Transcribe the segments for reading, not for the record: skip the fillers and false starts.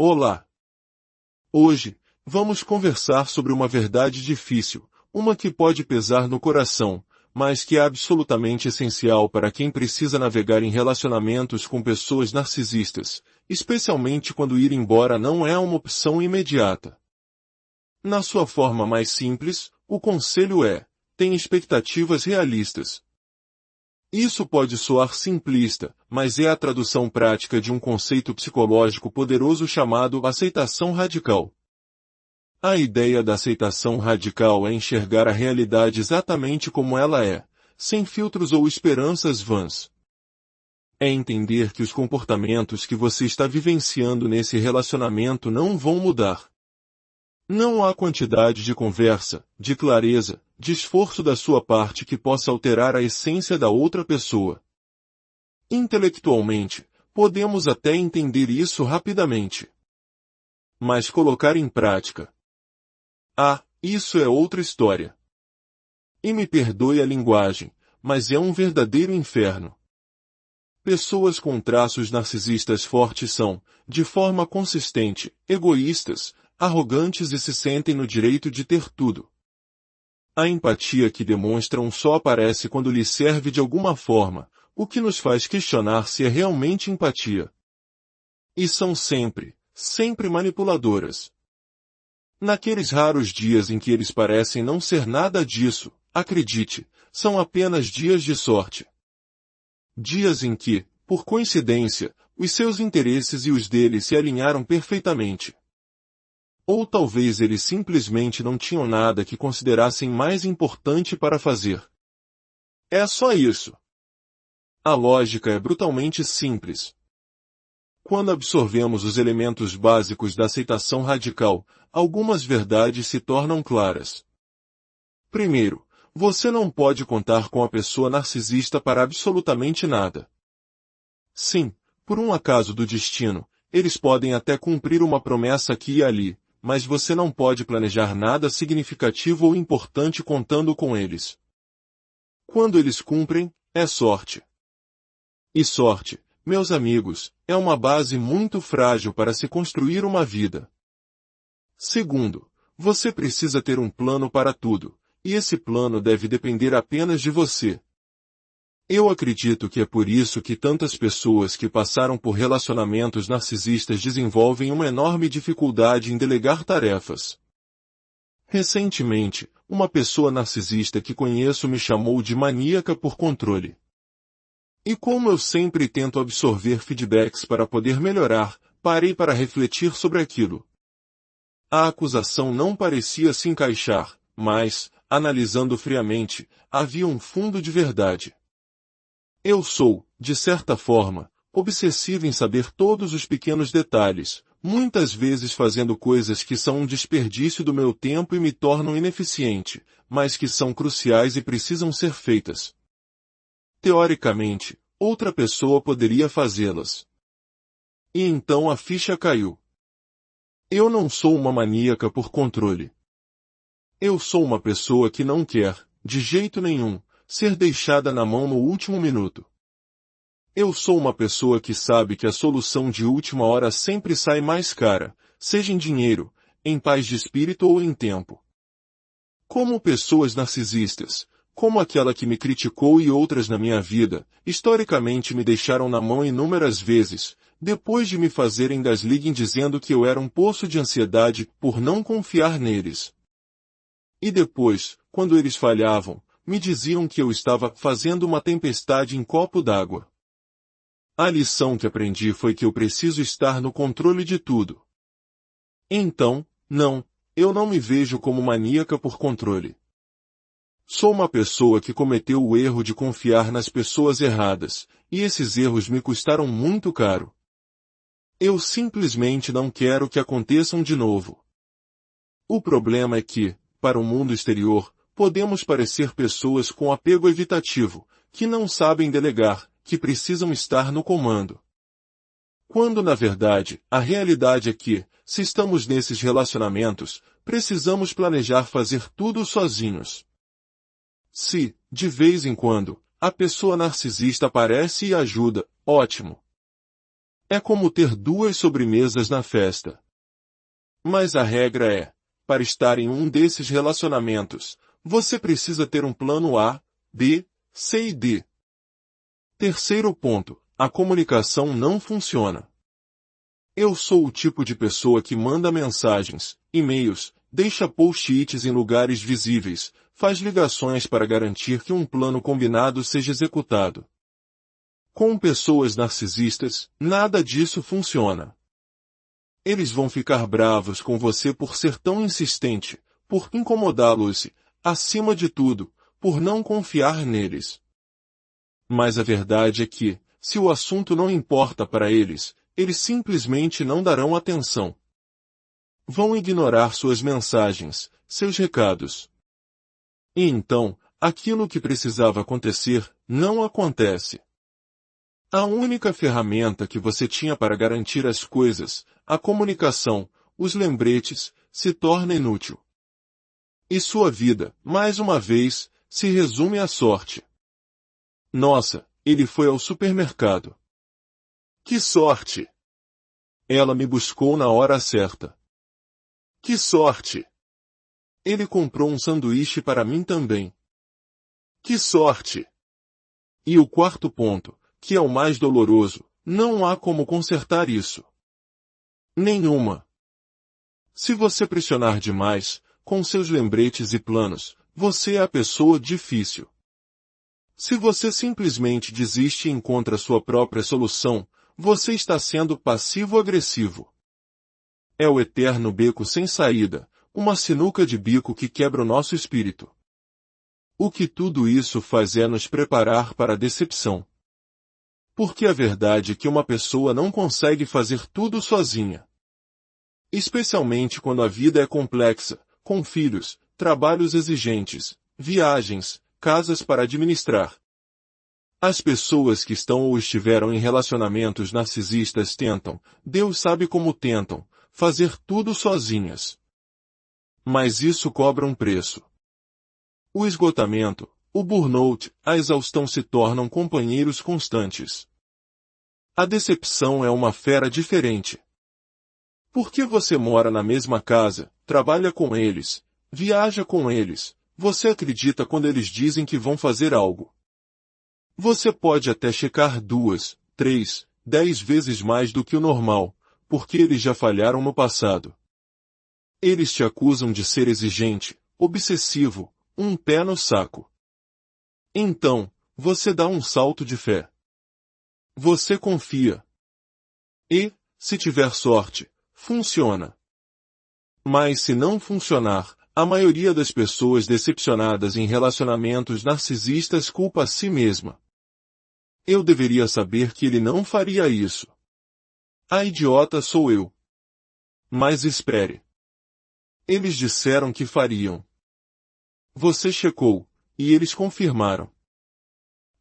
Olá! Hoje, vamos conversar sobre uma verdade difícil, uma que pode pesar no coração, mas que é absolutamente essencial para quem precisa navegar em relacionamentos com pessoas narcisistas, especialmente quando ir embora não é uma opção imediata. Na sua forma mais simples, o conselho é: tenha expectativas realistas. Isso pode soar simplista, mas é a tradução prática de um conceito psicológico poderoso chamado aceitação radical. A ideia da aceitação radical é enxergar a realidade exatamente como ela é, sem filtros ou esperanças vãs. É entender que os comportamentos que você está vivenciando nesse relacionamento não vão mudar. Não há quantidade de conversa, de clareza, de esforço da sua parte que possa alterar a essência da outra pessoa. Intelectualmente, podemos até entender isso rapidamente. Mas colocar em prática? Isso é outra história. E me perdoe a linguagem, mas é um verdadeiro inferno. Pessoas com traços narcisistas fortes são, de forma consistente, egoístas, arrogantes e se sentem no direito de ter tudo. A empatia que demonstram só aparece quando lhes serve de alguma forma, o que nos faz questionar se é realmente empatia. E são sempre manipuladoras. Naqueles raros dias em que eles parecem não ser nada disso, acredite, são apenas dias de sorte. Dias em que, por coincidência, os seus interesses e os deles se alinharam perfeitamente. Ou talvez eles simplesmente não tinham nada que considerassem mais importante para fazer. É só isso. A lógica é brutalmente simples. Quando absorvemos os elementos básicos da aceitação radical, algumas verdades se tornam claras. Primeiro, você não pode contar com a pessoa narcisista para absolutamente nada. Sim, por um acaso do destino, eles podem até cumprir uma promessa aqui e ali, mas você não pode planejar nada significativo ou importante contando com eles. Quando eles cumprem, é sorte. E sorte, meus amigos, é uma base muito frágil para se construir uma vida. Segundo, você precisa ter um plano para tudo, e esse plano deve depender apenas de você. Eu acredito que é por isso que tantas pessoas que passaram por relacionamentos narcisistas desenvolvem uma enorme dificuldade em delegar tarefas. Recentemente, uma pessoa narcisista que conheço me chamou de maníaca por controle. E como eu sempre tento absorver feedbacks para poder melhorar, parei para refletir sobre aquilo. A acusação não parecia se encaixar, mas, analisando friamente, havia um fundo de verdade. Eu sou, de certa forma, obsessivo em saber todos os pequenos detalhes, muitas vezes fazendo coisas que são um desperdício do meu tempo e me tornam ineficiente, mas que são cruciais e precisam ser feitas. Teoricamente, outra pessoa poderia fazê-las. E então a ficha caiu. Eu não sou uma maníaca por controle. Eu sou uma pessoa que não quer, de jeito nenhum, ser deixada na mão no último minuto. Eu sou uma pessoa que sabe que a solução de última hora sempre sai mais cara, seja em dinheiro, em paz de espírito ou em tempo. Como pessoas narcisistas, como aquela que me criticou e outras na minha vida, historicamente me deixaram na mão inúmeras vezes, depois de me fazerem das ligues dizendo que eu era um poço de ansiedade por não confiar neles. E depois, quando eles falhavam, me diziam que eu estava fazendo uma tempestade em copo d'água. A lição que aprendi foi que eu preciso estar no controle de tudo. Então, não, eu não me vejo como maníaca por controle. Sou uma pessoa que cometeu o erro de confiar nas pessoas erradas, e esses erros me custaram muito caro. Eu simplesmente não quero que aconteçam de novo. O problema é que, para o mundo exterior, podemos parecer pessoas com apego evitativo, que não sabem delegar, que precisam estar no comando. Quando na verdade, a realidade é que, se estamos nesses relacionamentos, precisamos planejar fazer tudo sozinhos. Se, de vez em quando, a pessoa narcisista aparece e ajuda, ótimo. É como ter duas sobremesas na festa. Mas a regra é, para estar em um desses relacionamentos, você precisa ter um plano A, B, C e D. Terceiro ponto, a comunicação não funciona. Eu sou o tipo de pessoa que manda mensagens, e-mails, deixa post-its em lugares visíveis, faz ligações para garantir que um plano combinado seja executado. Com pessoas narcisistas, nada disso funciona. Eles vão ficar bravos com você por ser tão insistente, por incomodá-los e, acima de tudo, por não confiar neles. Mas a verdade é que, se o assunto não importa para eles, eles simplesmente não darão atenção. Vão ignorar suas mensagens, seus recados. E então, aquilo que precisava acontecer, não acontece. A única ferramenta que você tinha para garantir as coisas, a comunicação, os lembretes, se torna inútil. E sua vida, mais uma vez, se resume à sorte. Nossa, ele foi ao supermercado. Que sorte! Ela me buscou na hora certa. Que sorte! Ele comprou um sanduíche para mim também. Que sorte! E o quarto ponto, que é o mais doloroso, não há como consertar isso. Nenhuma. Se você pressionar demais, com seus lembretes e planos, você é a pessoa difícil. Se você simplesmente desiste e encontra sua própria solução, você está sendo passivo-agressivo. É o eterno beco sem saída, uma sinuca de bico que quebra o nosso espírito. O que tudo isso faz é nos preparar para a decepção. Porque a verdade é que uma pessoa não consegue fazer tudo sozinha. Especialmente quando a vida é complexa, com filhos, trabalhos exigentes, viagens, casas para administrar. As pessoas que estão ou estiveram em relacionamentos narcisistas tentam, Deus sabe como tentam, fazer tudo sozinhas. Mas isso cobra um preço. O esgotamento, o burnout, a exaustão se tornam companheiros constantes. A decepção é uma fera diferente. Porque você mora na mesma casa, trabalha com eles, viaja com eles, você acredita quando eles dizem que vão fazer algo. Você pode até checar 2, 3, 10 vezes mais do que o normal, porque eles já falharam no passado. Eles te acusam de ser exigente, obsessivo, um pé no saco. Então, você dá um salto de fé. Você confia. E, se tiver sorte, funciona. Mas se não funcionar, a maioria das pessoas decepcionadas em relacionamentos narcisistas culpa a si mesma. Eu deveria saber que ele não faria isso. A idiota sou eu. Mas espere. Eles disseram que fariam. Você checou, e eles confirmaram.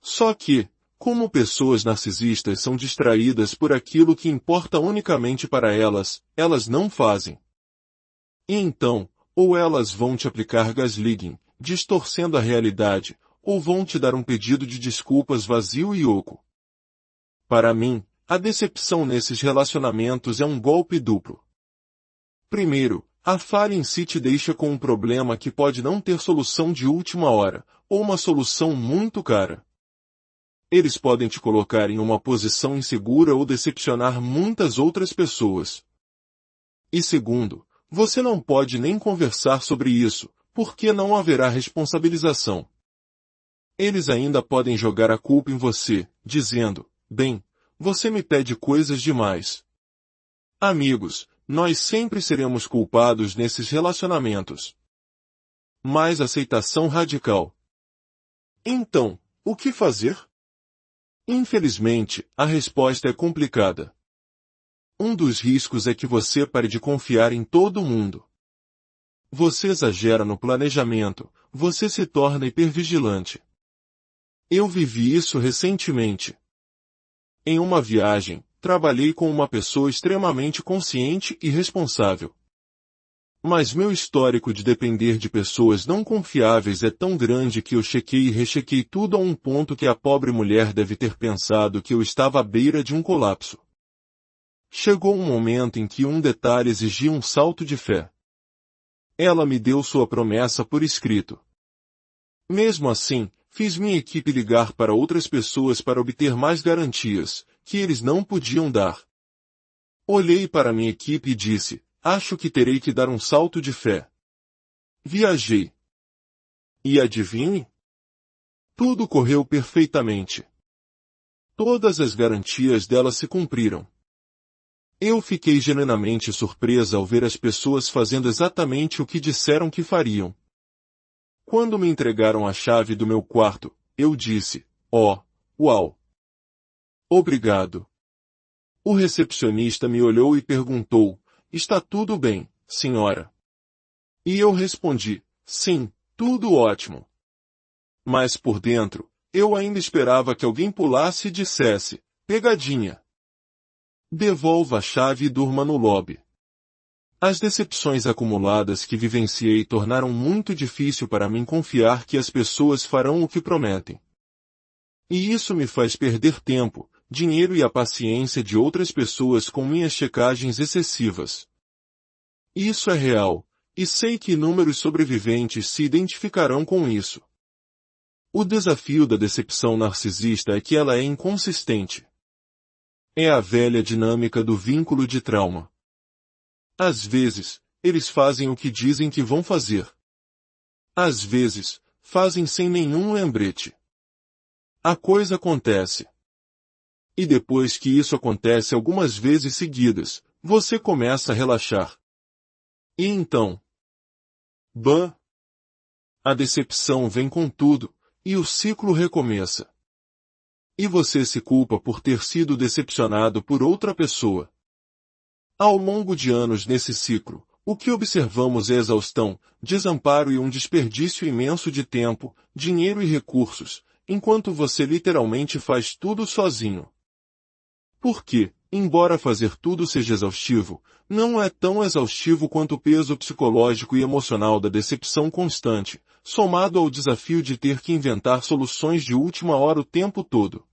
Só que, como pessoas narcisistas são distraídas por aquilo que importa unicamente para elas, elas não fazem. E então, ou elas vão te aplicar gaslighting, distorcendo a realidade, ou vão te dar um pedido de desculpas vazio e oco. Para mim, a decepção nesses relacionamentos é um golpe duplo. Primeiro, a falha em si te deixa com um problema que pode não ter solução de última hora, ou uma solução muito cara. Eles podem te colocar em uma posição insegura ou decepcionar muitas outras pessoas. E segundo, você não pode nem conversar sobre isso, porque não haverá responsabilização. Eles ainda podem jogar a culpa em você, dizendo, bem, você me pede coisas demais. Amigos, nós sempre seremos culpados nesses relacionamentos. Mais aceitação radical. Então, o que fazer? Infelizmente, a resposta é complicada. Um dos riscos é que você pare de confiar em todo mundo. Você exagera no planejamento, você se torna hipervigilante. Eu vivi isso recentemente. Em uma viagem, trabalhei com uma pessoa extremamente consciente e responsável. Mas meu histórico de depender de pessoas não confiáveis é tão grande que eu chequei e rechequei tudo a um ponto que a pobre mulher deve ter pensado que eu estava à beira de um colapso. Chegou um momento em que um detalhe exigia um salto de fé. Ela me deu sua promessa por escrito. Mesmo assim, fiz minha equipe ligar para outras pessoas para obter mais garantias, que eles não podiam dar. Olhei para minha equipe e disse, acho que terei que dar um salto de fé. Viajei. E adivinhe? Tudo correu perfeitamente. Todas as garantias dela se cumpriram. Eu fiquei genuinamente surpresa ao ver as pessoas fazendo exatamente o que disseram que fariam. Quando me entregaram a chave do meu quarto, eu disse, uau! Obrigado. O recepcionista me olhou e perguntou, está tudo bem, senhora? E eu respondi, sim, tudo ótimo. Mas por dentro, eu ainda esperava que alguém pulasse e dissesse, pegadinha. Devolva a chave e durma no lobby. As decepções acumuladas que vivenciei tornaram muito difícil para mim confiar que as pessoas farão o que prometem. E isso me faz perder tempo, dinheiro e a paciência de outras pessoas com minhas checagens excessivas. Isso é real, e sei que inúmeros sobreviventes se identificarão com isso. O desafio da decepção narcisista é que ela é inconsistente. É a velha dinâmica do vínculo de trauma. Às vezes, eles fazem o que dizem que vão fazer. Às vezes, fazem sem nenhum lembrete. A coisa acontece. E depois que isso acontece algumas vezes seguidas, você começa a relaxar. E então? A decepção vem com tudo, e o ciclo recomeça. E você se culpa por ter sido decepcionado por outra pessoa. Ao longo de anos nesse ciclo, o que observamos é exaustão, desamparo e um desperdício imenso de tempo, dinheiro e recursos, enquanto você literalmente faz tudo sozinho. Porque, embora fazer tudo seja exaustivo, não é tão exaustivo quanto o peso psicológico e emocional da decepção constante, somado ao desafio de ter que inventar soluções de última hora o tempo todo.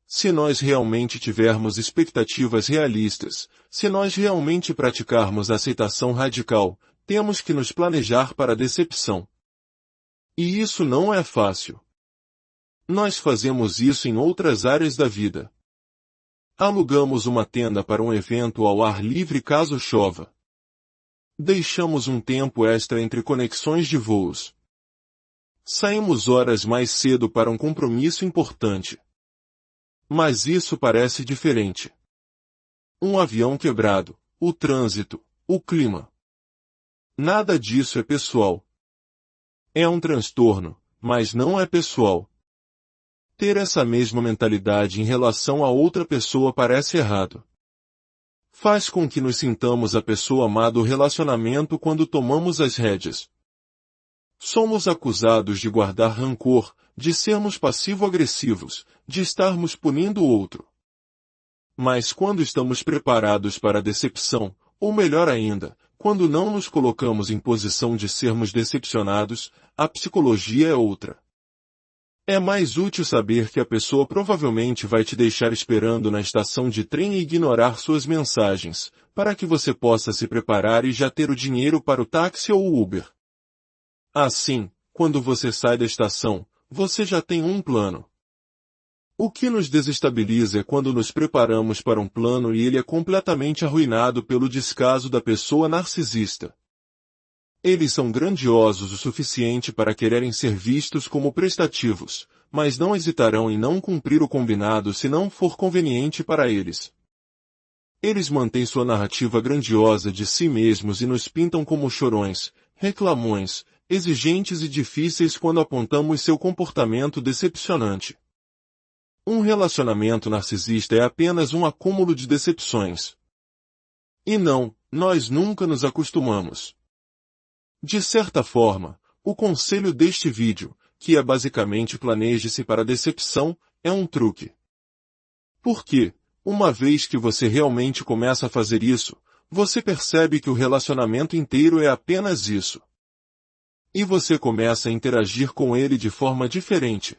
Se nós realmente tivermos expectativas realistas, se nós realmente praticarmos a aceitação radical, temos que nos planejar para a decepção. E isso não é fácil. Nós fazemos isso em outras áreas da vida. Alugamos uma tenda para um evento ao ar livre caso chova. Deixamos um tempo extra entre conexões de voos. Saímos horas mais cedo para um compromisso importante. Mas isso parece diferente. Um avião quebrado, o trânsito, o clima. Nada disso é pessoal. É um transtorno, mas não é pessoal. Ter essa mesma mentalidade em relação a outra pessoa parece errado. Faz com que nos sintamos a pessoa má do relacionamento quando tomamos as rédeas. Somos acusados de guardar rancor, de sermos passivo-agressivos, de estarmos punindo o outro. Mas quando estamos preparados para a decepção, ou melhor ainda, quando não nos colocamos em posição de sermos decepcionados, a psicologia é outra. É mais útil saber que a pessoa provavelmente vai te deixar esperando na estação de trem e ignorar suas mensagens, para que você possa se preparar e já ter o dinheiro para o táxi ou o Uber. Assim, quando você sai da estação, você já tem um plano. O que nos desestabiliza é quando nos preparamos para um plano e ele é completamente arruinado pelo descaso da pessoa narcisista. Eles são grandiosos o suficiente para quererem ser vistos como prestativos, mas não hesitarão em não cumprir o combinado se não for conveniente para eles. Eles mantêm sua narrativa grandiosa de si mesmos e nos pintam como chorões, reclamões, exigentes e difíceis quando apontamos seu comportamento decepcionante. Um relacionamento narcisista é apenas um acúmulo de decepções. E não, nós nunca nos acostumamos. De certa forma, o conselho deste vídeo, que é basicamente planeje-se para a decepção, é um truque. Porque, uma vez que você realmente começa a fazer isso, você percebe que o relacionamento inteiro é apenas isso. E você começa a interagir com ele de forma diferente.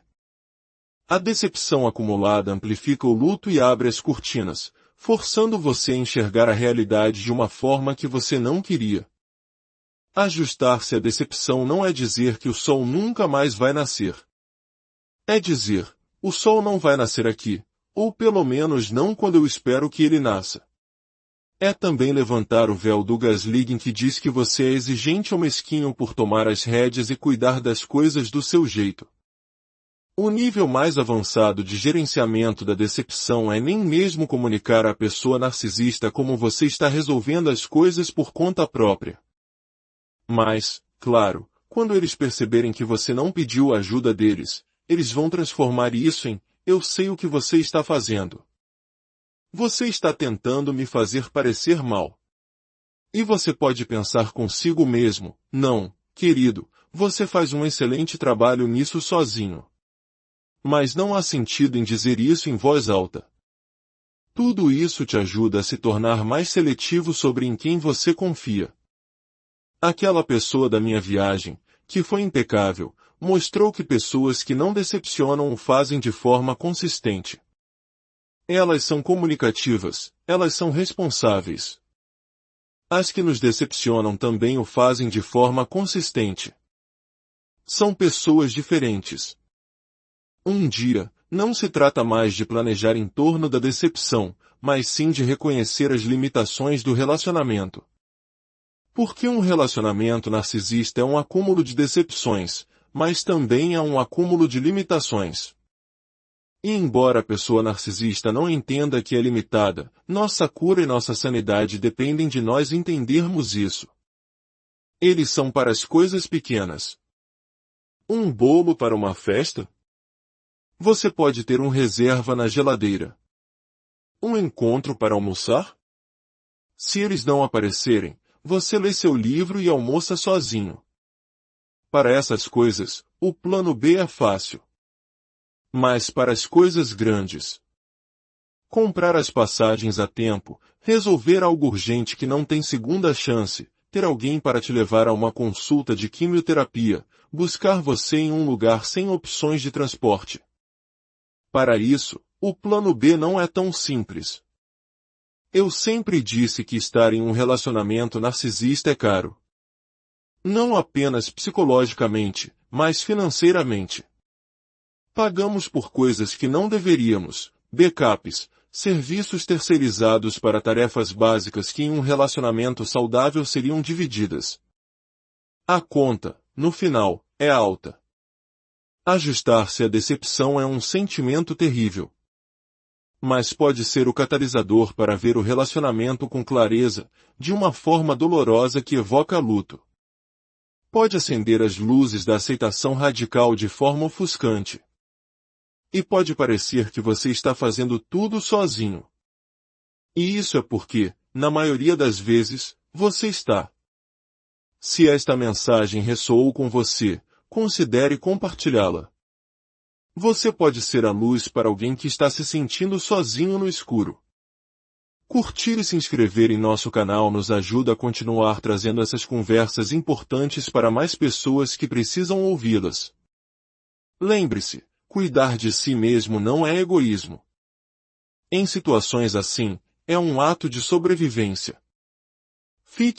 A decepção acumulada amplifica o luto e abre as cortinas, forçando você a enxergar a realidade de uma forma que você não queria. Ajustar-se à decepção não é dizer que o sol nunca mais vai nascer. É dizer, o sol não vai nascer aqui, ou pelo menos não quando eu espero que ele nasça. É também levantar o véu do gaslighting que diz que você é exigente ou mesquinho por tomar as rédeas e cuidar das coisas do seu jeito. O nível mais avançado de gerenciamento da decepção é nem mesmo comunicar à pessoa narcisista como você está resolvendo as coisas por conta própria. Mas, claro, quando eles perceberem que você não pediu a ajuda deles, eles vão transformar isso em, eu sei o que você está fazendo. Você está tentando me fazer parecer mal. E você pode pensar consigo mesmo, não, querido, você faz um excelente trabalho nisso sozinho. Mas não há sentido em dizer isso em voz alta. Tudo isso te ajuda a se tornar mais seletivo sobre em quem você confia. Aquela pessoa da minha viagem, que foi impecável, mostrou que pessoas que não decepcionam o fazem de forma consistente. Elas são comunicativas, elas são responsáveis. As que nos decepcionam também o fazem de forma consistente. São pessoas diferentes. Um dia, não se trata mais de planejar em torno da decepção, mas sim de reconhecer as limitações do relacionamento. Porque um relacionamento narcisista é um acúmulo de decepções, mas também é um acúmulo de limitações. E embora a pessoa narcisista não entenda que é limitada, nossa cura e nossa sanidade dependem de nós entendermos isso. Eles são para as coisas pequenas. Um bolo para uma festa? Você pode ter um reserva na geladeira. Um encontro para almoçar? Se eles não aparecerem, você lê seu livro e almoça sozinho. Para essas coisas, o plano B é fácil. Mas para as coisas grandes, comprar as passagens a tempo, resolver algo urgente que não tem segunda chance, ter alguém para te levar a uma consulta de quimioterapia, buscar você em um lugar sem opções de transporte. Para isso, o plano B não é tão simples. Eu sempre disse que estar em um relacionamento narcisista é caro. Não apenas psicologicamente, mas financeiramente. Pagamos por coisas que não deveríamos, backups, serviços terceirizados para tarefas básicas que em um relacionamento saudável seriam divididas. A conta, no final, é alta. Ajustar-se à decepção é um sentimento terrível. Mas pode ser o catalisador para ver o relacionamento com clareza, de uma forma dolorosa que evoca luto. Pode acender as luzes da aceitação radical de forma ofuscante. E pode parecer que você está fazendo tudo sozinho. E isso é porque, na maioria das vezes, você está. Se esta mensagem ressoou com você, considere compartilhá-la. Você pode ser a luz para alguém que está se sentindo sozinho no escuro. Curtir e se inscrever em nosso canal nos ajuda a continuar trazendo essas conversas importantes para mais pessoas que precisam ouvi-las. Lembre-se, cuidar de si mesmo não é egoísmo. Em situações assim, é um ato de sobrevivência. Fique